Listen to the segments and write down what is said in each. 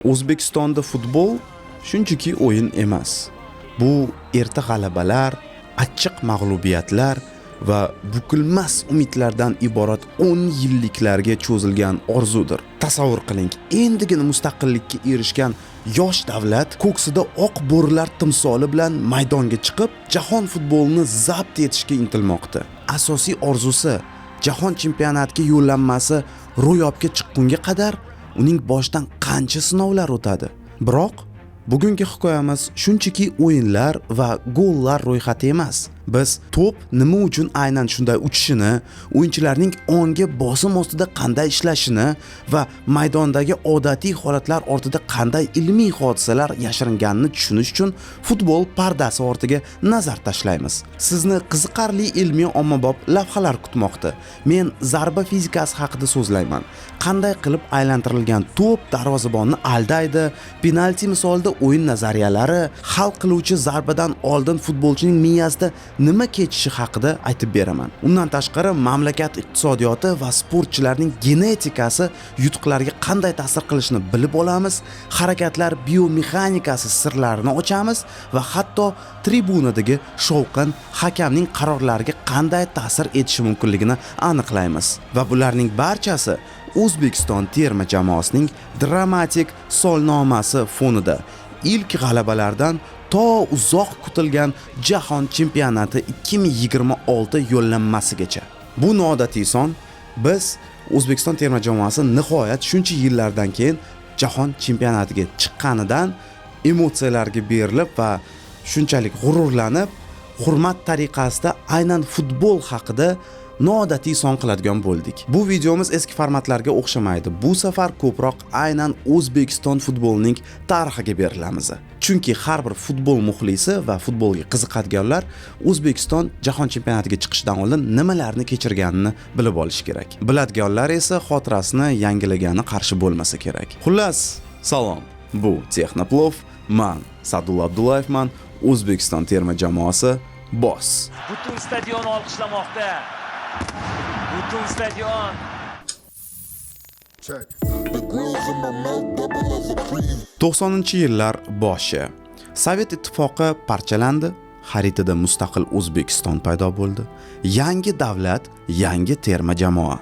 O'zbekistonda futbol shunchaki o'yin emas. Bu erta g'alabalar, achchiq mag'lubiyatlar va bukilmas umidlardan iborat 10 yilliklarga cho'zilgan orzudir. Tasavvur qiling, endigina mustaqillikka erishgan yosh davlat ko'ksida oq bo'rilar timsoli bilan maydonga chiqib, jahon futbolini zabt etishga intilmoqda. Asosiy orzusi jahon chempionatiga yo'llanmasi ro'yobga chiqqunga qadar uning boshidan qancha sinovlar o'tadi. Biroq bugungi hikoyamiz shunchaki o'yinlar va gollar ro'yxati emas. Biz to'p nima uchun aynan shunday uchishini, o'yinchilarning ongi bosim ostida qanday ishlashini va maydondagi odatiy holatlar ortida qanday ilmiy hodisalar yashiringanini tushunish uchun futbol pardasi ortiga nazar tashlaymiz. Sizni qiziqarli ilmiy ommabop lavhalar kutmoqda. Men zarba fizikasi haqida so'zlayman. Qanday qilib aylantirilgan to'p darvozabonni aldaydi, penalti misolida o'yin nazariyalari, hal qiluvchi zarbadan oldin futbolchining miyasida nima kechishi haqida aytib beraman. Undan tashqari mamlakat iqtisodiyoti va sportchilarning genetikasi yutuqlarga qanday ta'sir qilishini bilib olamiz, harakatlar biomexanikasi sirlarini ochamiz va hatto tribunadagi shovqin hakamning qarorlariga qanday ta'sir etishi mumkinligini aniqlaymiz. Va bularning barchasi O'zbekiston terma jamoasining dramatik solnomasi fonida ilk g'alabalardan to uzoq kutilgan jahon chempionati 2026 yo'llanmasigacha. Bu noodatiy son. Biz O'zbekiston terma jamoasi nihoyat shuncha yillardan keyin jahon chempionatiga chiqqanidan emotsiyalarga berilib va shunchalik g'ururlanib, hurmat tariqasida aynan futbol haqida noodatiy son qiladigan bo'ldik. Bu videomiz eski formatlarga o'xshamaydi. Bu safar ko'proq aynan O'zbekiston futbolining tarixiga berilamiz. Chunki har bir futbol muxlisi va futbolga qiziqadiganlar O'zbekiston jahon chempionatiga chiqishdan oldin nimalarni kechirganini bilib olish kerak. Biladiganlar esa xotirasini yangilagani qarshi bo'lmasa kerak. Xullas, salom. Bu Texnoplov, men Sadulla Abdullayevman, O'zbekiston terma jamoasi boss. Butun stadion olqishlamoqda. Butun stadion. 90-yillar boshi. Sovet ittifoqi parchalandi, xaritada mustaqil O'zbekiston paydo bo'ldi. Yangi davlat, yangi terma jamoa.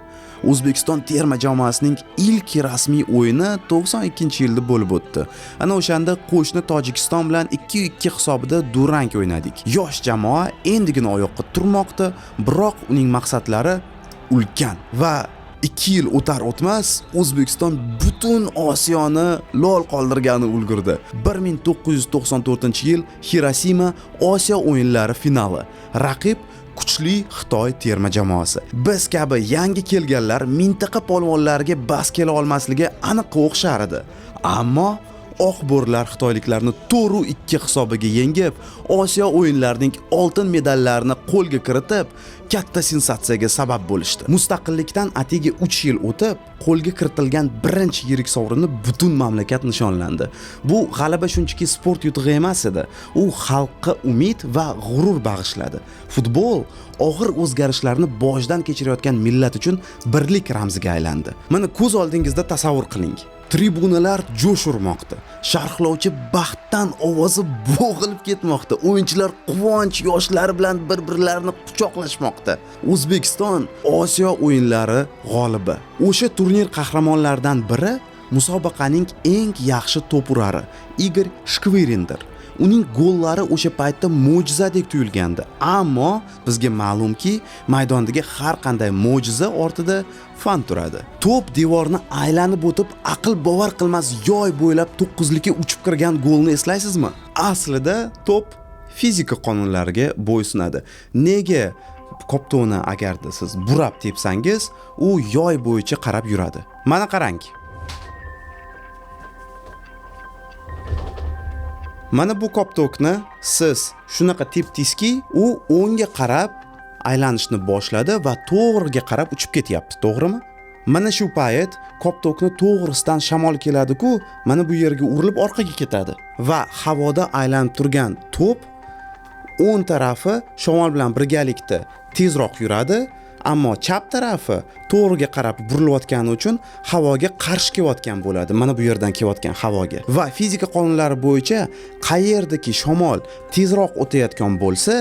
O'zbekiston terma jamoasining ilk rasmiy o'yini 92-yilda bo'lib o'tdi. Ana o'shanda qo'shni Tojikiston bilan 2-2 hisobida durang o'ynadik. Yosh jamoa endigina oyoqqa turmoqda, biroq uning maqsadlari ulkan va 2 yil o'tar o'tmas O'zbekiston butun Osiyoni lol qoldirgani ulgurdi. 1994-yil Hirosima Osiyo o'yinlari finali. Raqib kuchli Xitoy terma jamoasi. Biz kabi yangi kelganlar mintaqa polvonlariga bas kela olmasligi aniqqa o'xshar edi. Ammo oq bo'rlar xitoyliklarni 4-2 hisobiga yengib, Osiyo o'yinlarining oltin medallarini qo'lga kiritib, katta sensatsiyaga sabab bo'lishdi. Mustaqillikdan atigi 3 yil o'tib, qo'lga kiritilgan birinchi yirik sovrinni butun mamlakat nishonlandi. Bu g'alaba shunchaki sport yutug'i emas edi. U xalqqa umid va g'urur bag'ishladi. Futbol og'ir o'zgarishlarni boshidan kechirayotgan millat uchun birlik ramziga aylandi. Mana ko'z oldingizda tasavvur qiling. Tribunalar jo'sh urmoqda. Sharhlovchi baxtdan ovozi bo'g'ilib ketmoqda. O'yinchilar quvonch yoshlari bilan bir-birlarini quchoqlashmoqda. O'zbekiston Osiyo o'yinlari g'olibi. O'sha turnir qahramonlaridan biri musobaqaning eng yaxshi to'purari Igor Shkvirindir. Uning gollari o'sha paytda mo'jizadek tuyulgandi. Ammo bizga ma'lumki, maydondagi har qanday mo'jiza ortida fan turadi. To'p devorni aylanib o'tib, aql bovar qilmas yoy bo'ylab 9'likka uchib kirgan golni eslaysizmi? Aslida to'p fizika qonunlariga bo'ysunadi. Nega koptoni agarda siz burab tepsangiz, u yoy bo'yicha qarab yuradi. Mana qarang. Mana bu koptokni siz shunaqa tepdingizki, u o'ngga qarab aylanishni boshladi va to'g'riga qarab uchib ketyapti, to'g'rimi? Mana shu payt koptokni to'g'risidan shamol keladi-ku, mana bu yerga urilib orqaga ketadi va havoda aylanib turgan to'p o'ng tarafi shamol bilan birgalikda tezroq yuradi ammo chap tarafi to'g'riga qarab burilayotgani uchun havoga qarshi kelayotgan bo'ladi, mana bu yerdan kelayotgan havoga. Va fizika qonunlari bo'yicha qayerdaki shamol tezroq o'tayotgan bo'lsa,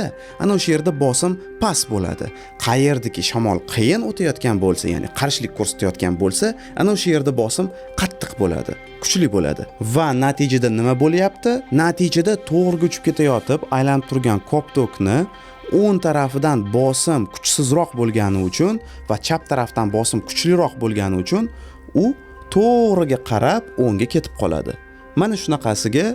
ana o'sha yerda bosim past bo'ladi. Qayerdaki shamol qiyin o'tayotgan bo'lsa, ya'ni qarshilik ko'rsatayotgan bo'lsa, ana o'sha yerda bosim qattiq bo'ladi, kuchli bo'ladi. Va natijada nima bo'lyapti? Natijada to'g'riga uchib ketayotib, aylanib turgan koptokni o'ng tarafidan bosim kuchsizroq bo'lgani uchun va chap tarafdan bosim kuchliroq bo'lgani uchun u to'g'riga qarab o'ngga ketib qoladi. Mana shunaqasiga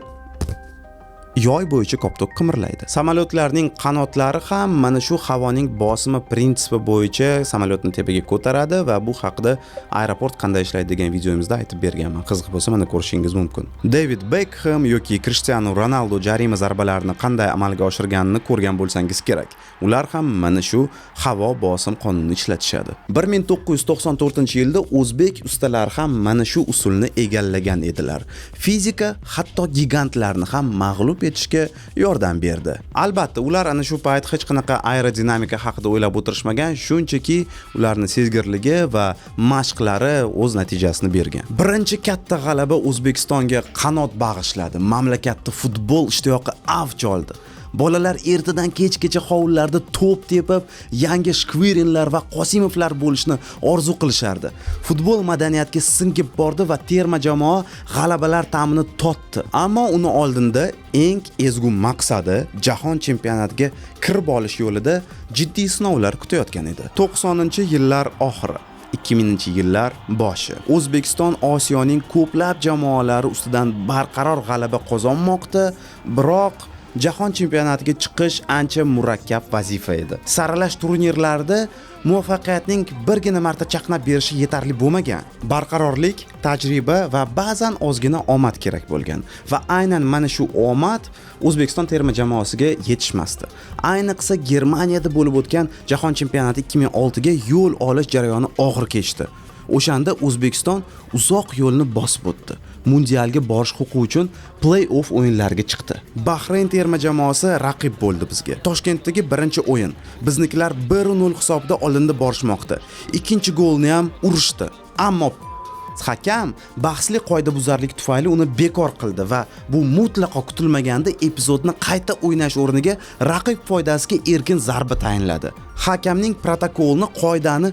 yoy bo'yicha koptok qimirlaydi. Samolyotlarning qanotlari ham mana shu havoning bosimi prinsipi bo'yicha samolyotni tepaga ko'taradi va bu haqida aeroport qanday ishlaydi degan videomizda aytib berganman. Qiziq bo'lsa mana ko'rishingiz mumkin. David Beckham yoki Cristiano Ronaldo jarima zarbalarini qanday amalga oshirganini ko'rgan bo'lsangiz kerak. Ular ham mana shu havo bosim qonunini ishlatishadi. 1994-yilda o'zbek ustalari ham mana shu usulni egallagan edilar. Fizika hatto gigantlarni ham mag'lub etishga yordam berdi. Albatta, ular ana shu payt hech qanaqa aerodinamika haqida o'ylab o'tirishmagan, shunchaki ularning sezgirligi va mashqlari o'z natijasini bergan. Birinchi katta g'alaba O'zbekistonga qanot bag'ishladi. Mamlakatda futbol ishtiyoqi avj oldi. Bolalar ertadan kechgacha hovlilarda to'p tepib, yangi Shkvirinlar va Qosimovlar bo'lishni orzu qilishardi. Futbol madaniyatga singib bordi va terma jamoa g'alabalar ta'mini totdi. Ammo uni oldinda eng ezgu maqsadi jahon chempionatiga kirib olish yo'lida jiddiy sinovlar kutayotgan edi. 90-yillar oxiri 2000-yillar boshi. O'zbekiston Osiyoning ko'plab jamoalari ustidan barqaror g'alaba qozonmoqda, biroq jahon chempionatiga chiqish ancha murakkab vazifa edi. Saralash turnirlarida muvaffaqiyatning birgina marta chaqnab berishi yetarli bo'lmagan. Barqarorlik, tajriba va ba'zan ozgina omad kerak bo'lgan. Va aynan mana shu omad O'zbekiston terma jamoasiga yetishmasdi. Ayniqsa Germaniyada bo'lib o'tgan jahon chempionati 2006 ga yo'l olish jarayoni og'ir kechdi. O'shanda O'zbekiston uzoq yo'lni bosib o'tdi. Mundialga borish huquqi uchun play-off o'yinlariga chiqdi. Bahrayn terma jamoasi raqib bo'ldi bizga. Toshkentdagi birinchi o'yin. Biznikilar 1-0 hisobda oldinda borishmoqda. Ikkinchi golni ham urishdi. Ammo hakam bahsli qoidabuzarlik tufayli uni bekor qildi va bu mutlaqo kutilmaganda epizodni qayta o'ynash o'rniga raqib foydasiga erkin zarba tayinladi. Hakamning protokolni qoidani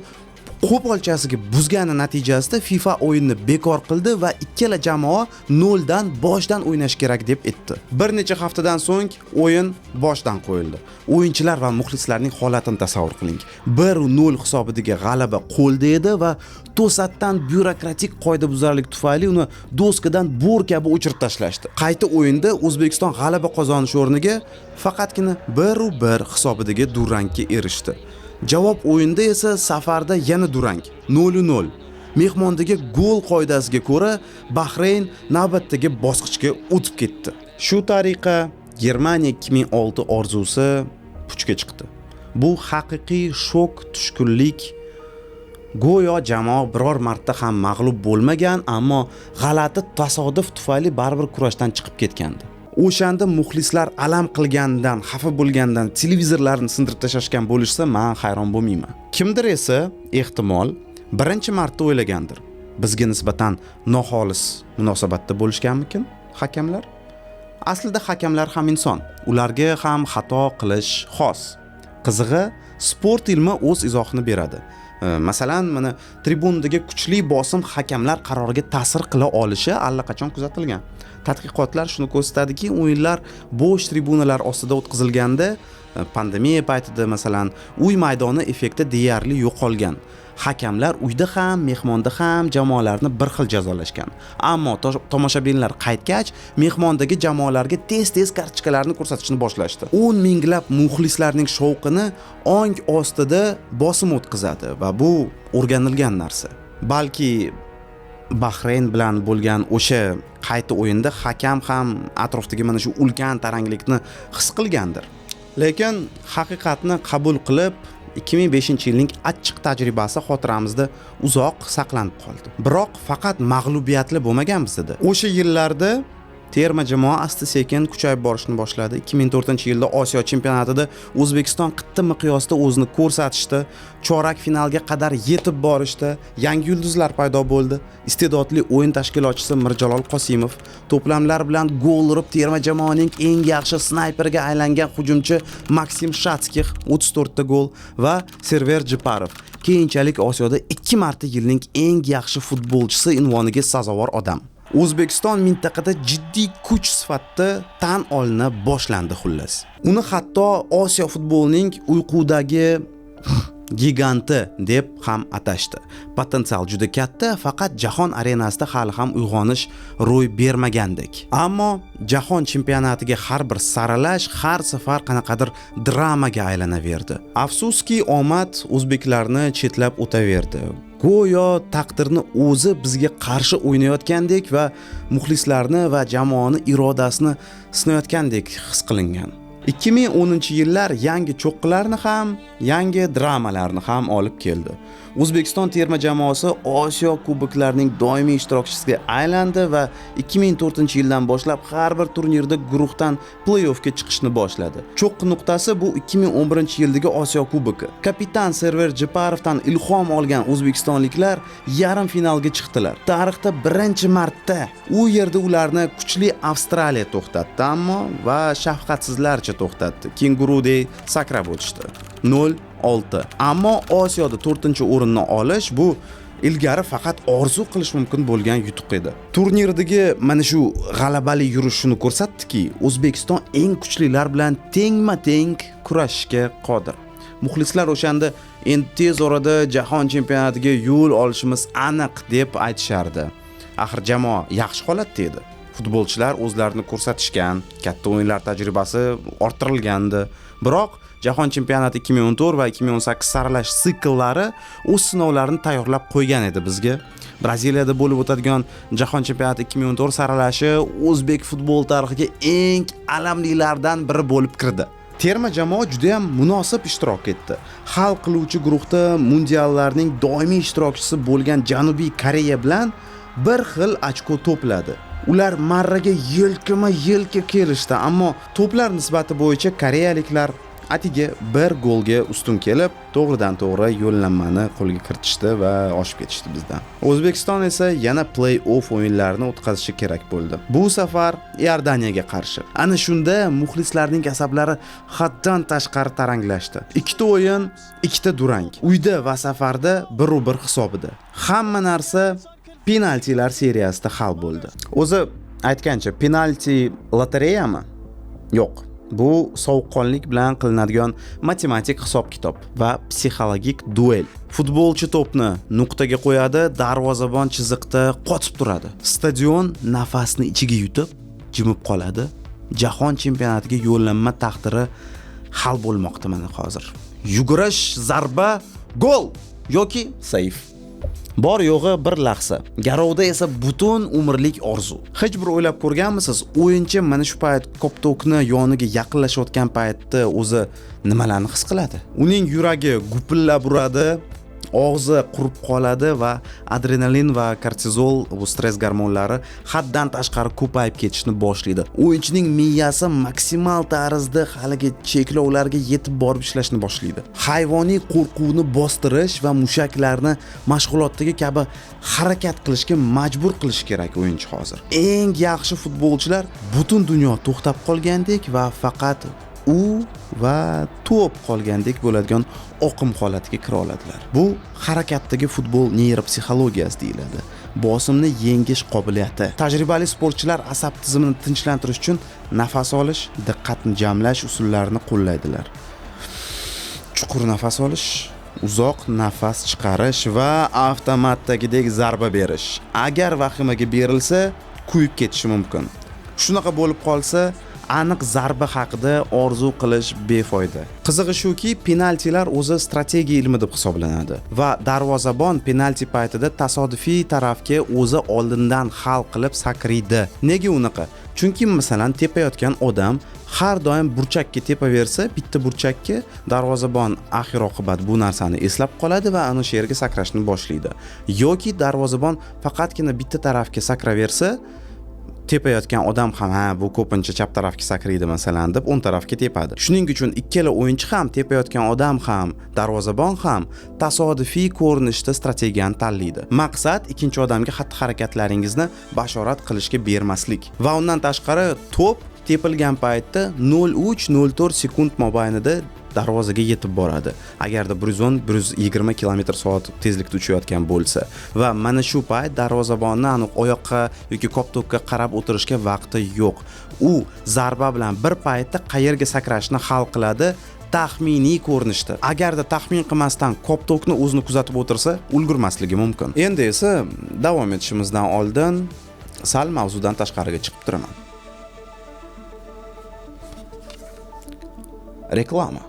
qo'polchasiga buzgani natijasida FIFA o'yinni bekor qildi va ikkala jamoa 0 dan boshdan o'ynash kerak deb aytdi. Bir necha haftadan so'ng o'yin boshdan qo'yildi. O'yinchilar va muxlislarning holatini tasavvur qiling. 1-0 hisobidagi g'alaba qo'lda edi va to'satdan byurokratik qoidabuzarlik tufayli uni doskadan bo'r kabi o'chirib tashlashdi. Qayta o'yinda O'zbekiston g'alaba qozonish o'rniga faqatgina 1-1 hisobidagi durangga erishdi. Javob o'yinda esa safarda yana durang 0-0. Mehmondagi gol qoidasiga ko'ra Bahrayn navbatdagi bosqichga o'tib ketdi. Shu tariqa Germaniya 2006 orzusi puchga chiqdi. Bu haqiqiy shok, tushkunlik. Go'yo jamoa biror marta ham mag'lub bo'lmagan, ammo g'alati tasodif tufayli baribir kurashdan chiqib ketgandi. O'shanda muxlislar alam qilgandan, xafa bo'lgandan televizorlarni sindirib tashlashgan bo'lishsa, men hayron bo'lmayman. Kimdir esa ehtimol birinchi marta o'ylagandir. Bizga nisbatan noxolis munosabatda bo'lishganmikin hakamlar? Aslida hakamlar ham inson. Ularga ham xato qilish xos. Qizig'i, sport ilmi o'z izohini beradi. Masalan, mana tribundagi kuchli bosim hakamlar qaroriga ta'sir qila olishi allaqachon kuzatilgan. Tadqiqotlar shuni ko'rsatadiki, o'yinlar bo'sh tribunalar ostida o'tkazilganda, pandemiya paytida masalan, uy maydoni effekti deyarli yo'qolgan. Hakamlar uyda ham, mehmonda ham jamoalarni bir xil jazolashgan. Ammo tomoshabinlar qaytgach, mehmondagi jamoalarga tez-tez kartochkalarni ko'rsatishni boshlashdi. 10 minglab muxlislarning shovqini ong ostida bosim o'tkazadi va bu o'rganilgan narsa. Balki Bahrayn bilan bo'lgan o'sha qayta o'yinda hakam ham atrofdagi mana shu ulkan taranglikni his qilgandir. Lekin haqiqatni qabul qilib 2005-yilning achchiq tajribasi xotiramizda uzoq saqlanib qoldi. Biroq faqat mag'lubiyatli bo'lmagan bizda. O'sha yillarda terma jamoa asta-sekin kuchayib borishni boshladi. 2004-yilda Osiyo chempionatida O'zbekiston qit'a miqyosida o'zini ko'rsatishdi, chorak finalga qadar yetib borishdi, yangi yulduzlar paydo bo'ldi. Iste'dodli o'yin tashkilotchisi Mirjalol Qosimov, to'plamlar bilan gol urib terma jamoaning eng yaxshi snayperiga aylangan hujumchi Maksim Shatskix 34 ta gol va Server Jiparov keyinchalik Osiyoda 2 marta yilning eng yaxshi futbolchisi unvoniga sazovor odam. O'zbekiston mintaqada jiddiy kuch sifatida tan olina boshlandi xullas. Uni hatto Osiyo futbolining uyqudagi giganti deb ham atashdi. Potensial juda katta, faqat jahon arenasida hali ham uyg'onish ro'y bermagandek. Ammo jahon chempionatiga har bir saralash har safar qanaqadir dramaga aylanaverdi. Afsuski, omad o'zbeklarni chetlab o'taverdi. Go'yo taqdirni o'zi bizga qarshi o'ynayotgandek va muxlislarni va jamoani irodasini sinayotgandek his qilingan. 2010-yillar yangi cho'qqilarni ham, yangi dramalarni ham olib keldi. O'zbekiston terma jamoasi Osiyo kuboklarining doimiy ishtirokchisiga aylandi va 2004-yildan boshlab har bir turnirda guruhdan play-offga chiqishni boshladi. Cho'qqi nuqtasi bu 2011-yildagi Osiyo kubogi. Kapitan Server Jiparovdan ilhom olgan o'zbekistonliklar yarim finalga chiqdilar. Tarixda birinchi marta u yerda ularni kuchli Avstraliya to'xtatdi, ammo va shafqatsizlarcha to'xtatdi. Kengurudek sakrab o'tishdi. 0-6. Ammo Osiyoda 4-o'rinni olish bu ilgari faqat orzu qilish mumkin bo'lgan yutuq edi. Turnirdagi mana shu g'alabali yurish shuni ko'rsatdiki, O'zbekiston eng kuchlilar bilan tengma-teng kurashishga qodir. Muxlislar o'shanda endi tez orada jahon chempionatiga yo'l olishimiz aniq deb aytishardi. Axir jamoa yaxshi holatda edi. Futbolchilar o'zlarini ko'rsatishgan, katta o'yinlar tajribasi orttirilgandi. Biroq Jahon chempionati 2014 va 2018 saralash sikllari o'z sinovlarini tayyorlab qo'ygan edi bizga. Braziliyada bo'lib o'tadigan Jahon chempionati 2014 saralashi o'zbek futbol tarixiga eng alamlilardan biri bo'lib kirdi. Terma jamoa juda ham munosib ishtirok etdi. Hal qiluvchi guruhda mundiallarning doimiy ishtirokchisi bo'lgan Janubiy Koreya bilan bir xil ochko to'pladi. Ular marraga yelkama-yelka kelishdi, ammo to'plar nisbati bo'yicha koreyaliklar atiga bir golga ustun kelib, to'g'ridan-to'g'ri yo'llanmani qo'lga kiritishdi va oshib ketishdi bizdan. O'zbekiston esa yana play-off o'yinlarini o'tkazishi kerak bo'ldi. Bu safar Iordaniyaga qarshi. Ana shunda muxlislarning asablari haddan tashqari taranglashdi. Ikkita o'yin, ikkita durang. Uyda va safarda 1-1 hisobida. Hamma narsa penaltilar seriyasida hal bo'ldi. O'zi aytgancha, penalti lotereyami? Yo'q. Bu sovuqqonlik bilan qilinadigan matematik hisob-kitob va psixologik duel. Futbolchi to'pni nuqtaga qo'yadi, darvozabon chiziqda qotib turadi. Stadion nafasni ichiga yutib, jimib qoladi. Jahon chempionatiga yo'llanma taqdiri hal bo'lmoqda mana hozir. Yugurish, zarba, gol yoki sayf. Bor yo'g'i bir lahza. Garovda esa butun umrlik orzu. Hech bir o'ylab ko'rganmisiz? O'yinchi mana shu payt koptokni yoniga yaqinlashayotgan paytda o'zi nimalarni his qiladi? Uning yuragi gupillab uradi, og'zi qurib qoladi va adrenalin va kortizol, bu stress gormonlari haddan tashqari ko'payib ketishni boshlaydi. O'yinchining miyasi maksimal tarzda haligi cheklovlarga yetib borib ishlashni boshlaydi. Hayvoniy qo'rquvni bostirish va mushaklarni mashg'ulotdagi kabi harakat qilishga majbur qilish kerak o'yinchi hozir. Eng yaxshi futbolchilar butun dunyo to'xtab qolgandek va faqat u va to'p qolgandek bo'ladigan oqim holatiga kira oladilar. Bu harakatdagi futbol neyropsixologiyasi deyiladi. Bosimni yengish qobiliyati. Tajribali sportchilar asab tizimini tinchlantirish uchun nafas olish, diqqatni jamlash usullarini qo'llaydilar. Chuqur nafas olish, uzoq nafas chiqarish va avtomatdagidek zarba berish. Agar vahimaga berilsa, kuyib ketishi mumkin. Shunaqa bo'lib qolsa, aniq zarba haqida orzu qilish befoyda. Qizig'i shuki, penaltilar o'zi strategiya ilmi deb hisoblanadi va darvozabon penalti paytida tasodifiy tarafga o'zi oldindan hal qilib sakraydi. Nega unaqa? Chunki masalan tepayotgan odam har doim burchakka tepaversa, bitta burchakka darvozabon oxir oqibat bu narsani eslab qoladi va ana shu yerga sakrashni boshlaydi. Yoki darvozabon faqatgina bitta tarafga sakraversa, tepayotgan odam ham ha bu ko'pincha chap tarafga sakraydi masalan deb o'ng tarafga tepadi. Shuning uchun ikkala o'yinchi ham, tepayotgan odam ham, darvozabon ham tasodifiy ko'rinishda strategiyani tanlaydi. Maqsad ikkinchi odamga xatti-harakatlaringizni bashorat qilishga bermaslik. Va undan tashqari to'p tepilgan paytda 0.3-0.4 sekund mobaynida darvozaga yetib boradi. Agarda 110-120 km/soat tezlikda uchayotgan bo'lsa va mana shu payt darvozabonni aniq oyoqqa yoki koptokka qarab o'tirishga vaqti yo'q. U zarba bilan bir paytda qayerga sakrashni hal qiladi. Taxminiy ko'rinishda. Agarda taxmin qilmasdan koptokni o'zini kuzatib o'tirsa, ulgurmasligi mumkin. Endi esa davom etishimizdan oldin sal mavzudan tashqariga chiqib turaman. Reklama.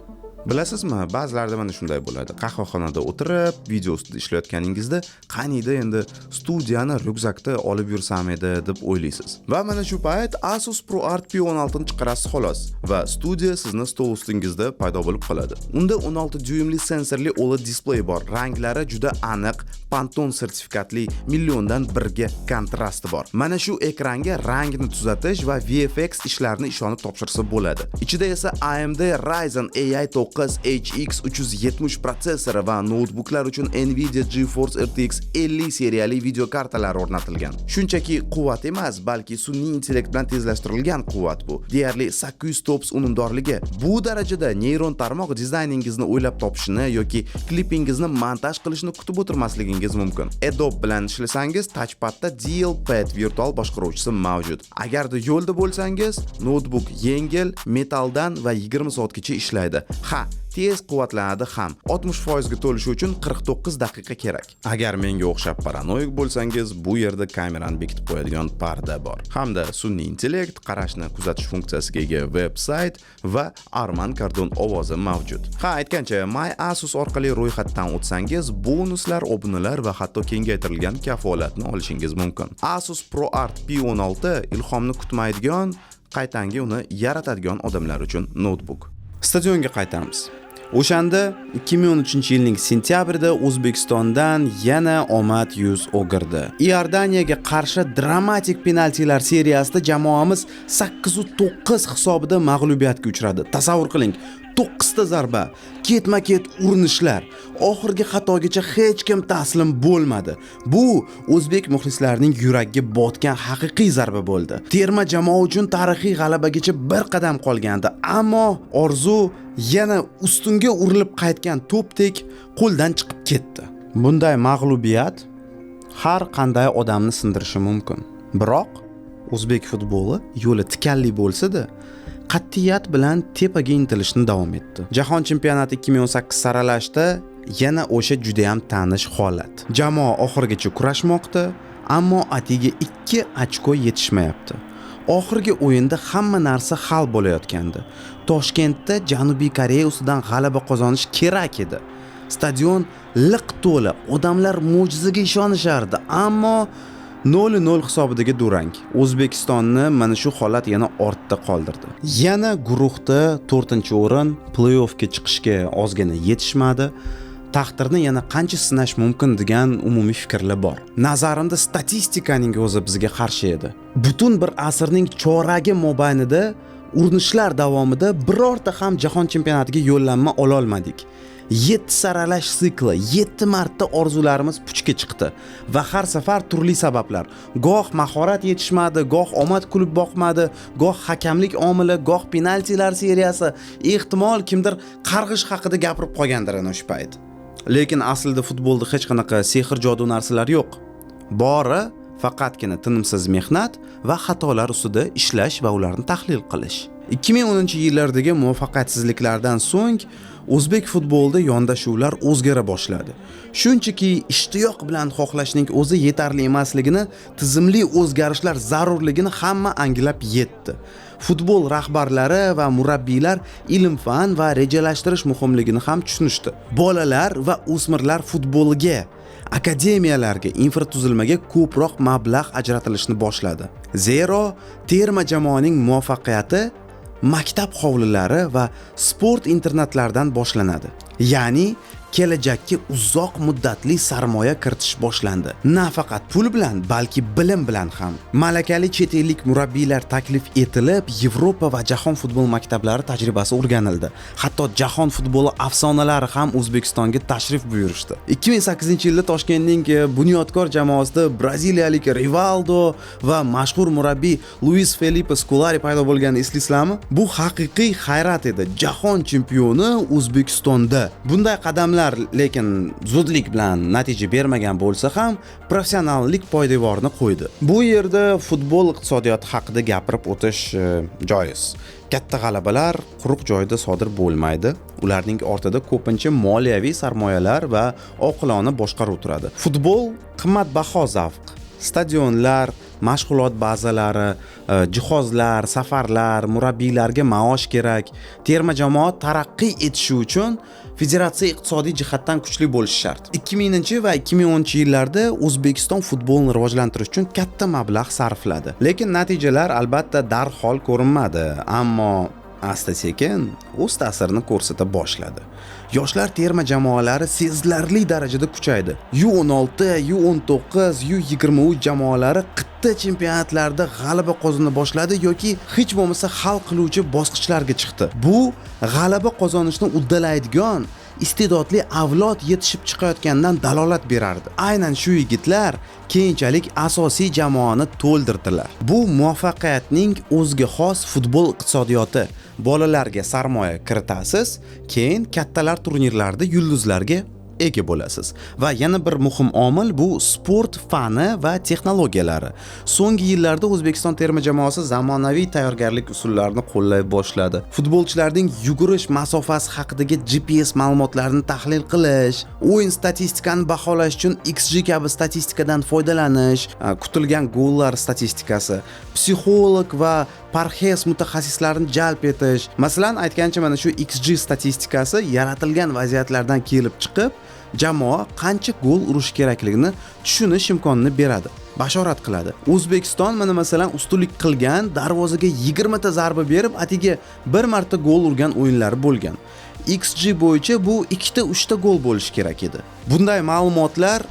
Bilasizmi, ba'zilarda mana shunday bo'ladi. Qahvaxonada o'tirib, video ustida ishlayotganingizda qaniydi endi studiyani ryukzakda olib yursam edi deb o'ylaysiz. Va mana shu payt Asus ProArt P16 ni chiqarasiz xolos va studiya sizni stol ustingizda paydo bo'lib qoladi. Unda 16 dyuymli sensorli OLED displey bor. Ranglari juda aniq, Pantone sertifikatli milliondan birga kontrasti bor. Mana shu ekranga rangni tuzatish va VFX ishlarini ishonib topshirsa bo'ladi. Ichida esa AMD Ryzen AI 9HX 370 protsessori va noutbuklar uchun Nvidia GeForce RTX 50 seriyali video kartalari o'rnatilgan. Shunchaki quvvat emas, balki sun'iy intellekt bilan tezlashtirilgan quvvat bu. Deyarli 800 TOPS unumdorligi. Bu darajada neyron tarmoq dizayningizni o'ylab topishini yoki klipingizni montaj qilishni kutib o'tirmasligingiz mumkin. Adobe bilan ishlasangiz, touchpadda DL-Pad virtual boshqaruvchisi mavjud. Agarda yo'lda bo'lsangiz, noutbuk yengil, metaldan va 20 soatgacha ishlaydi. Ha, tez quvvatlanadi ham. 60% ga to'lishi uchun 49 daqiqa kerak. Agar menga o'xshab paranoik bo'lsangiz, bu yerda kamerani bekitib qo'yadigan parda bor. Hamda sun'iy intellekt, qarashni kuzatish funksiyasiga ega veb-sayt va Arman Kardon ovozi mavjud. Ha, aytgancha, My Asus orqali ro'yxatdan o'tsangiz, bonuslar, obunalar va hatto kengaytirilgan kafolatni olishingiz mumkin. Asus ProArt P16 ilhomni kutmaydigan, qaytangi uni yaratadigan odamlar uchun notebook. Stadionga qaytamiz. O'shanda 2013-yilning sentyabrida O'zbekistondan yana omad yuz o'girdi. Iordaniyaga qarshi dramatik penaltilar seriyasida jamoamiz 8-9 hisobida mag'lubiyatga uchradi. Tasavvur qiling, 9 ta zarba, ketma-ket urinishlar, oxirgi xatogacha hech kim taslim bo'lmadi. Bu o'zbek muxlislarining yuragiga botgan haqiqiy zarba bo'ldi. Terma jamoa uchun tarixiy g'alabagacha bir qadam qolgandi, ammo orzu yana ustunga urilib qaytgan to'pdek qo'ldan chiqib ketdi. Bunday mag'lubiyat har qanday odamni sindirishi mumkin. Biroq o'zbek futboli yo'li tikanli bo'lsa-da, qat'iyat bilan tepaga intilishni davom etdi. Jahon chempionati 2018 saralashda yana o'sha juda ham tanish holat. Jamoa oxirigacha kurashmoqda, ammo atiga 2 ochko yetishmayapti. Oxirgi o'yinda hamma narsa hal bo'layotgandi. Toshkentda Janubiy Koreya ustidan g'alaba qozonish kerak edi. Stadion liq to'la, odamlar mo'jizaga ishonishardi, ammo 0-0 hisobidagi durang O'zbekistonni mana shu holat yana ortda qoldirdi. Yana guruhda 4-o'rin, play-offga chiqishga ozgina yetishmadi. Taqdirni yana qancha sinash mumkin degan umumiy fikrlar bor. Nazarimda statistikaning o'zi bizga qarshi edi. Butun bir asrning choragi mobaynida urinishlar davomida birorta ham jahon chempionatiga yo'llanma ola olmadik. 7 saralash sikli, 7 marta orzularimiz puchga chiqdi va har safar turli sabablar. Goh mahorat yetishmadi, goh omad kulib boqmadi, goh hakamlik omili, goh penaltilar seriyasi, ehtimol kimdir qarg'ish haqida gapirib qolgandir ana shu payt. Lekin aslida futbolda hech qanaqa sehr jodu narsalar yo'q. Bori faqatgina tinimsiz mehnat va xatolar ustida ishlash va ularni tahlil qilish. 2010-yillardagi muvaffaqiyatsizliklardan so'ng o'zbek futbolida yondashuvlar o'zgara boshladi. Shunchaki ishtiyoq bilan xohlashning o'zi yetarli emasligini, tizimli o'zgarishlar zarurligini hamma anglab yetdi. Futbol rahbarlari va murabbiylar ilm-fan va rejalashtirish muhimligini ham tushunishdi. Bolalar va o'smirlar futboliga, akademiyalarga, infratuzilmaga ko'proq mablag' ajratilishni boshladi. Zero terma jamoaning muvaffaqiyati maktab hovlilari va sport internatlaridan boshlanadi. Ya'ni kelajakka uzoq muddatli sarmoya kiritish boshlandi. Nafaqat pul bilan, balki bilim bilan ham. Malakali chet ellik murabbiylar taklif etilib, Yevropa va jahon futbol maktablari tajribasi o'rganildi. Hatto jahon futboli afsonalari ham O'zbekistonga tashrif buyurishdi. 2008-yilda Toshkentning bunyodkor jamoasida braziliyalik Rivaldo va mashhur murabbiy Luis Felipe Scolari paydo bo'lganini eslaysizlarmi? Bu haqiqiy hayrat edi. Jahon chempioni O'zbekistonda. Bunday qadamlar lekin zudlik bilan natija bermagan bo'lsa ham, professionallik poydevorini qo'ydi. Bu yerda futbol iqtisodiyoti haqida gapirib o'tish joiz. Katta g'alabalar quruq joyda sodir bo'lmaydi. Ularning ortida ko'pincha moliyaviy sarmoyalar va oqilona boshqaruv turadi. Futbol qimmatbaho zavq. Stadionlar, mashg'ulot bazalari, jihozlar, safarlar, murabbiylarga maosh kerak. Terma jamoa taraqqiy etishi uchun federatsiya iqtisodiy jihatdan kuchli bo'lishi shart. 2000 va 2010-yillarda O'zbekiston futbolini rivojlantirish uchun katta mablag' sarfladi. Lekin natijalar albatta darhol ko'rinmadi, ammo asta-sekin o'z ta'sirini ko'rsata boshladi. Yoshlar terma jamoalari sezilarli darajada kuchaydi. U16, U19, U23 jamoalari qit'a chempionatlarda g'alaba qozona boshladi yoki hech bo'lmasa hal qiluvchi bosqichlarga chiqdi. Bu g'alaba qozonishni uddalaydigan iste'dodli avlod yetishib chiqayotgandan dalolat berardi. Aynan shu yigitlar keyinchalik asosiy jamoani to'ldirdilar. Bu muvaffaqiyatning o'ziga xos futbol iqtisodiyoti. Bolalarga sarmoya kiritasiz, keyin kattalar turnirlarida yulduzlarga ega bo'lasiz. Va yana bir muhim omil bu sport fani va texnologiyalari. So'nggi yillarda O'zbekiston terma jamoasi zamonaviy tayyorgarlik usullarini qo'llay boshladi. Futbolchilarning yugurish masofasi haqidagi GPS ma'lumotlarini tahlil qilish, o'yin statistikani baholash uchun XG kabi statistikadan foydalanish, kutilgan gollar statistikasi, psixolog va parhez mutaxassislarini jalb etish. Masalan, aytgancha mana shu XG statistikasi yaratilgan vaziyatlardan kelib chiqib, jamoa qancha gol urish kerakligini tushunish imkonini beradi, bashorat qiladi. O'zbekiston mana masalan ustunlik qilgan, darvozaga 20 ta zarba berib, atiga bir marta gol urgan o'yinlari bo'lgan. XG bo'yicha bu 2 ta 3 ta gol bo'lishi kerak edi. Bunday ma'lumotlar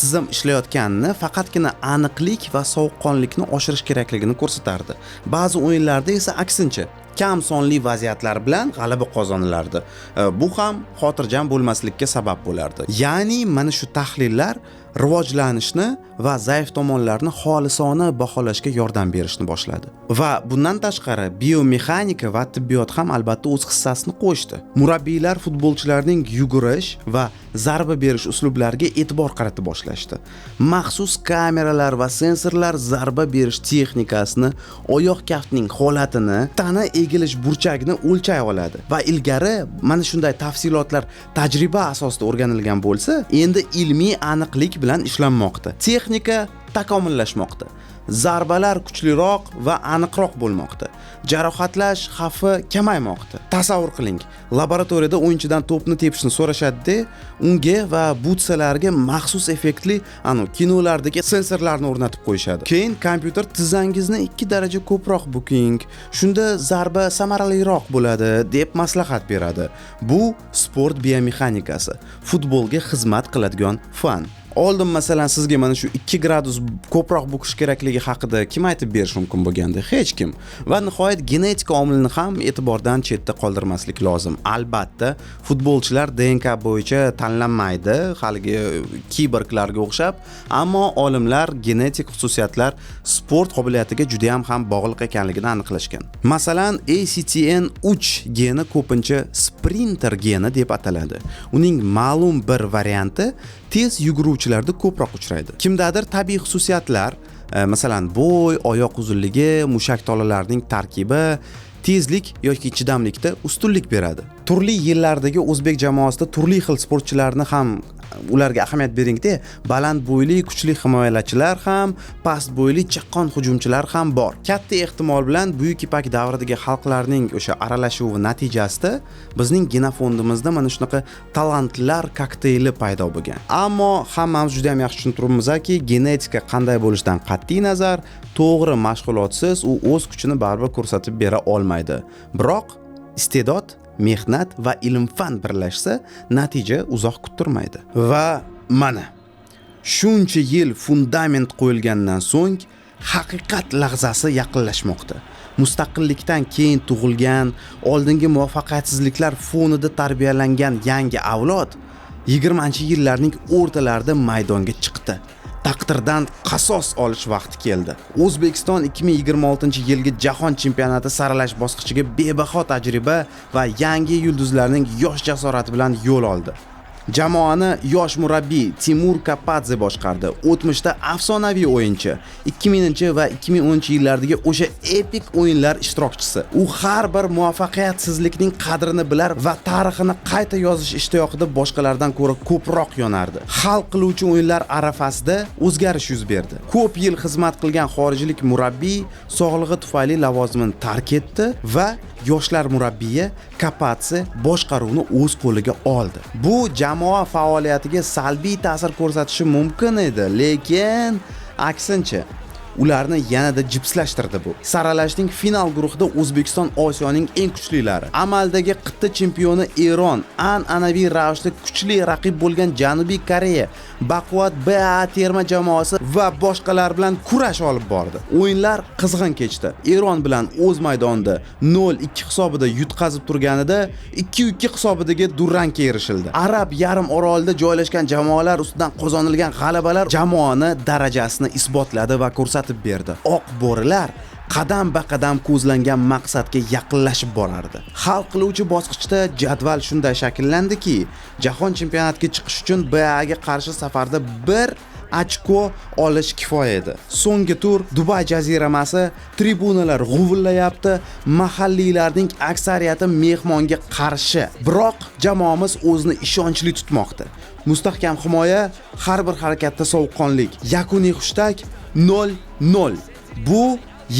tizim ishlayotganini, faqatgina aniqlik va sovuqqonlikni oshirish kerakligini ko'rsatardi. Ba'zi o'yinlarda esa aksincha, kam sonli vaziyatlar bilan g'alaba qozonilardi. Bu ham xotirjam bo'lmaslikka sabab bo'lardi. Ya'ni mana shu tahlillar rivojlanishni va zaif tomonlarni xolisona baholashga yordam berishni boshladi. Va bundan tashqari biomexanika va tibbiyot ham albatta o'z hissasini qo'shdi. Murabbiylar futbolchilarning yugurish va zarba berish uslublariga e'tibor qarata boshlashdi. Maxsus kameralar va sensorlar zarba berish texnikasini, oyoq kaftning holatini, tana egilish burchagini o'lchay oladi. Va ilgari mana shunday tafsilotlar tajriba asosida o'rganilgan bo'lsa, endi ilmiy aniqlik bilan ishlanmoqda. Texnika takomillashmoqda. Zarbalar kuchliroq va aniqroq bo'lmoqda. Jarohatlash xavfi kamaymoqda. Tasavvur qiling, laboratoriyada o'yinchidan to'pni tepishni so'rashadi-da, unga va butsalarga maxsus effektli kinolardagi sensorlarni o'rnatib qo'yishadi. Keyin kompyuter tizzangizni 2 daraja ko'proq buking, shunda zarba samaraliroq bo'ladi deb maslahat beradi. Bu sport biomexanikasi, futbolga xizmat qiladigan fan. Oldin masalan sizga mana shu 2 gradus ko'proq bukish kerakligi haqida kim aytib berish mumkin bo'lganda? Hech kim. Va nihoyat genetika omilini ham e'tibordan chetda qoldirmaslik lozim. Albatta, futbolchilar DNK bo'yicha tanlanmaydi, haligi kiborglarga o'xshab, ammo olimlar genetik xususiyatlar sport qobiliyatiga juda ham bog'liq ekanligini aniqlashgan. Masalan, ACTN3 geni ko'pincha sprinter geni deb ataladi. Uning ma'lum bir varianti tez yuguruvchilarda ko'proq uchraydi. Kimdadir tabiiy xususiyatlar, masalan bo'y, oyoq uzunligi, mushak tolalarining tarkibi, tezlik yoki chidamlikda ustunlik beradi. Turli yillardagi o'zbek jamoasida turli xil sportchilarni ham ularga ahamiyat bering-da, baland bo'yli, kuchli himoyachilar ham, past bo'yli, chaqqon hujumchilar ham bor. Katta ehtimol bilan Buyuk Ipak davridagi xalqlarning o'sha aralashuvi natijasida bizning genofondimizda mana shunaqa talantlar kokteyli paydo bo'lgan. Ammo hammamiz juda ham yaxshi tushunib turibmizki, genetika qanday bo'lishidan qat'iy nazar, to'g'ri mashg'ulotsiz u o'z kuchini baribir ko'rsatib bera olmaydi. Biroq Iste'dod, mehnat va ilm-fan birlashsa, natija uzoq kuttirmaydi. Va mana shuncha yil fundament qo'yilgandan so'ng haqiqat lahzasi yaqinlashmoqda. Mustaqillikdan keyin tug'ilgan, oldingi muvaffaqiyatsizliklar fonida tarbiyalangan yangi avlod 20-yillarning o'rtalarida maydonga chiqdi. Taqdirdan qasos olish vaqti keldi. O'zbekiston 2026-yilgi jahon chempionati saralash bosqichiga bebaho tajriba va yangi yulduzlarning yosh jasorati bilan yo'l oldi. Jamoani yosh murabbiy Timur Kapadze boshqardi. O'tmishda afsonaviy o'yinchi, 2000 va 2010-yillardagi o'sha epik o'yinlar ishtirokchisi. U har bir muvaffaqiyatsizlikning qadrini bilar va tarixini qayta yozish ishtiyoqida boshqalardan ko'ra ko'proq yonardi. Hal qiluvchi o'yinlar arafasida o'zgarish yuz berdi. Ko'p yil xizmat qilgan xorijlik murabbiy sog'lig'i tufayli lavozimini tark etdi va yoshlar murabbiyi Kapadze boshqaruvni o'z qo'liga oldi. Bu jamoa faoliyatiga salbiy ta'sir ko'rsatishi mumkin edi, lekin aksincha ularni yanada jipslashtirdi bu. Saralashning final guruhida O'zbekiston Osiyoning eng kuchlilari, amaldagi qit'a chempioni Eron, an'anaviy ravishda kuchli raqib bo'lgan Janubiy Koreya, baquvvat BA terma jamoasi va boshqalar bilan kurash olib bordi. O'yinlar qizg'in kechdi. Eron bilan o'z maydonida 0-2 hisobida yutqazib turganida 2-2 hisobidagi durangga erishildi. Arab yarim orolida joylashgan jamoalar ustidan qozonilgan g'alabalar jamoani darajasini isbotladi va ko'rsatib berdi. Oq bo'rilar qadam-ba-qadam ko'zlangan maqsadga yaqinlashib borardi. Hal qiluvchi bosqichda jadval shunday shakllandiki, jahon chempionatiga chiqish uchun BAga qarshi safarda 1 ochko olish kifoya edi. So'nggi tur Dubay jaziramasi, tribunalar g'uvillayapti, mahalliylarning aksariyati mehmonga qarshi. Biroq jamoamiz o'zini ishonchli tutmoqda. Mustahkam himoya, har bir harakatda sovuqqonlik. Yakuniy hushtak 0-0. Bu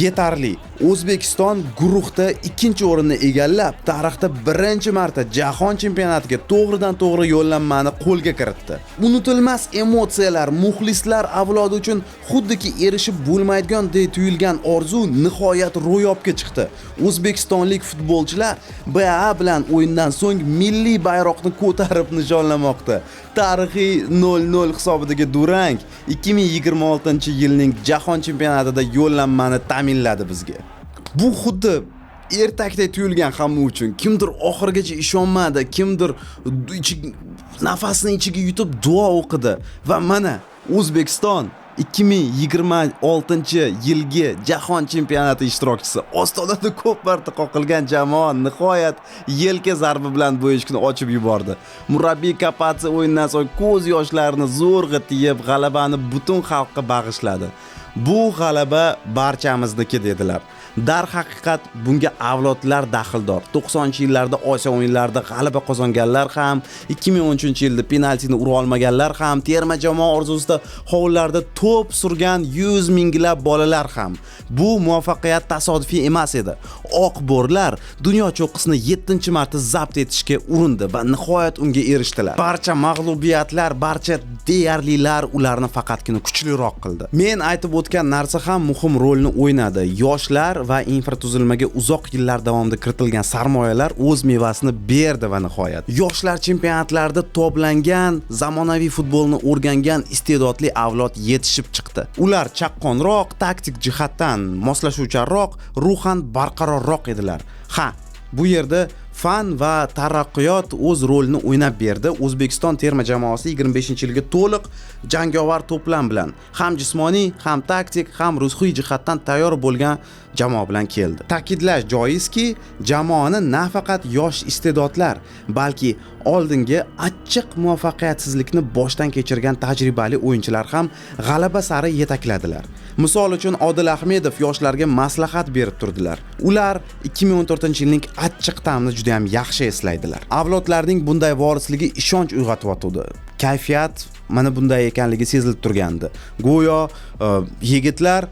yetarli. O'zbekiston guruhda 2-o'rinni egallab, tarixda birinchi marta jahon chempionatiga to'g'ridan-to'g'ri yo'llanmani qo'lga kiritdi. Unutilmas emotsiyalar muxlislar avlodi uchun xuddiki erishib bo'lmaydigandek tuyulgan orzu nihoyat ro'yobga chiqdi. O'zbekistonlik futbolchilar BA bilan o'yindan so'ng milliy bayroqni ko'tarib nishonlamoqda. Tarixiy 0-0 hisobidagi durang 2026-yilning jahon chempionatida yo'llanmani ta'minladi bizga. Bu xuddi ertakdek tuyulgan hamma uchun. Kimdir oxirigacha ishonmadi, kimdir nafasini ichiga yutib duo o'qidi va mana O'zbekiston 2026-yilgi jahon chempionati ishtirokchisi. Ostonada ko'p marta qoqilgan jamoa nihoyat yelka zarbi bilan bu eshikni ochib yubordi. Murabbiy Kapadze o'yindan so'ng ko'z yoshlarini zo'rg'a tiyib g'alabani butun xalqqa bag'ishladi. Bu g'alaba barchamizniki dedilar. Darhaqiqat bunga avlodlar daxldor. 90-yillarda Osiyo o'yinlarida g'alaba qozonganlar ham, 2013-yilda penaltini ura olmaganlar ham, terma jamoa orzusida hovlilarda to'p surgan 100 minglab bolalar ham. Bu muvaffaqiyat tasodifiy emas edi. Oq bo'rlar dunyo cho'qqisini 7-marta zabt etishga urindi va nihoyat unga erishdilar. Barcha mag'lubiyatlar, barcha deyarlilar ularni faqatgina kuchliroq qildi. Men aytib o'tgan narsa ham muhim rolni o'ynadi. Yoshlar va infratuzilmaga uzoq yillar davomida kiritilgan sarmoyalar o'z mevasini berdi va nihoyat yoshlar chempionatlarida toblangan, zamonaviy futbolni o'rgangan iste'dodli avlod yetishib chiqdi. Ular chaqqonroq, taktik jihatdan moslashuvchanroq, ruhan barqarorroq edilar. Ha, bu yerda fan va taraqqiyot o'z rolini o'ynab berdi. O'zbekiston terma jamoasi 25-yilga to'liq jangovar to'plam bilan ham jismoniy, ham taktik, ham ruhiy jihatdan tayyor bo'lgan jamoa bilan keldi. Ta'kidlash joizki, jamoani nafaqat yosh iste'dodlar, balki oldingi achchiq muvaffaqiyatsizlikni boshdan kechirgan tajribali o'yinchilar ham g'alaba sari yetakladilar. Misol uchun Odil Ahmedov yoshlarga maslahat berib turdilar. Ular 2014-yilning achchiq ta'mini juda ham yaxshi eslaydilar. Avlodlarning bunday vorisligi ishonch uyg'otdi. Kayfiyat mana bunday ekanligi sezilib turgandi. Go'yo yigitlar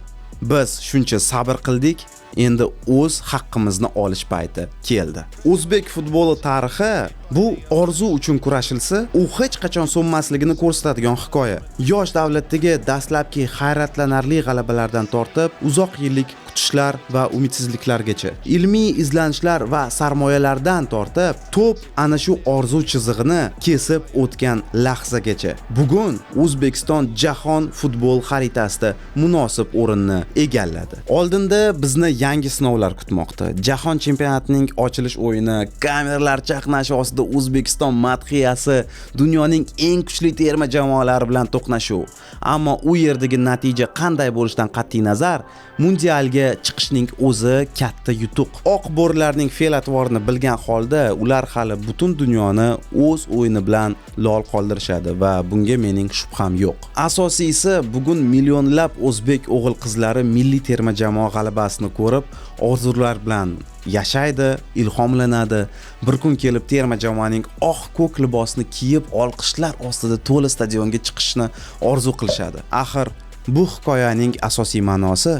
biz shuncha sabr qildik, endi o'z haqqimizni olish payti keldi. O'zbek futboli tarixi Bu orzu uchun kurashilsa, u hech qachon so'nmasligini ko'rsatadigan hikoya. Yosh davlatdagi dastlabki hayratlanarli g'alabalardan tortib, uzoq yillik kutishlar va umidsizliklargacha, ilmiy izlanishlar va sarmoyalardan tortib, to'p ana shu orzu chizig'ini kesib o'tgan lahzagacha. Bugun O'zbekiston jahon futbol xaritasida munosib o'rinni egalladi. Oldinda bizni yangi sinovlar kutmoqda. Jahon chempionatining ochilish o'yini, kameralar chaqnashi ostida O'zbekiston madhiyasi, dunyoning eng kuchli terma jamoalari bilan to'qnashuv. Ammo u yerdagi natija qanday bo'lishidan qat'iy nazar, mundialga chiqishning o'zi katta yutuq. Oq bo'rilarning fe'l-atvorini bilgan holda ular hali butun dunyoni o'z o'yini bilan lol qoldirishadi va bunga mening shubham yo'q. Asosiysi, bugun millionlab o'zbek o'g'il-qizlari milliy terma jamoa g'alabasini ko'rib, orzular bilan yashaydi, ilhomlanadi. Bir kun kelib terma jamoaning oq-ko'k libosini kiyib, olqishlar ostida to'la stadionga chiqishni orzu qilishadi. Axir bu hikoyaning asosiy ma'nosi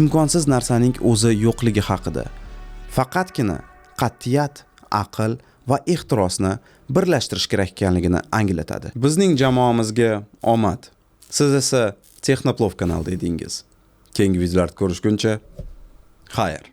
imkonsiz narsaning o'zi yo'qligi haqida. Faqatgina qat'iyat, aql va ehtirosni birlashtirish kerak ekanligini anglatadi. Bizning jamoamizga omad. Siz esa Texnoplov kanalida edingiz. Keyingi videolarda ko'rishguncha, xayr.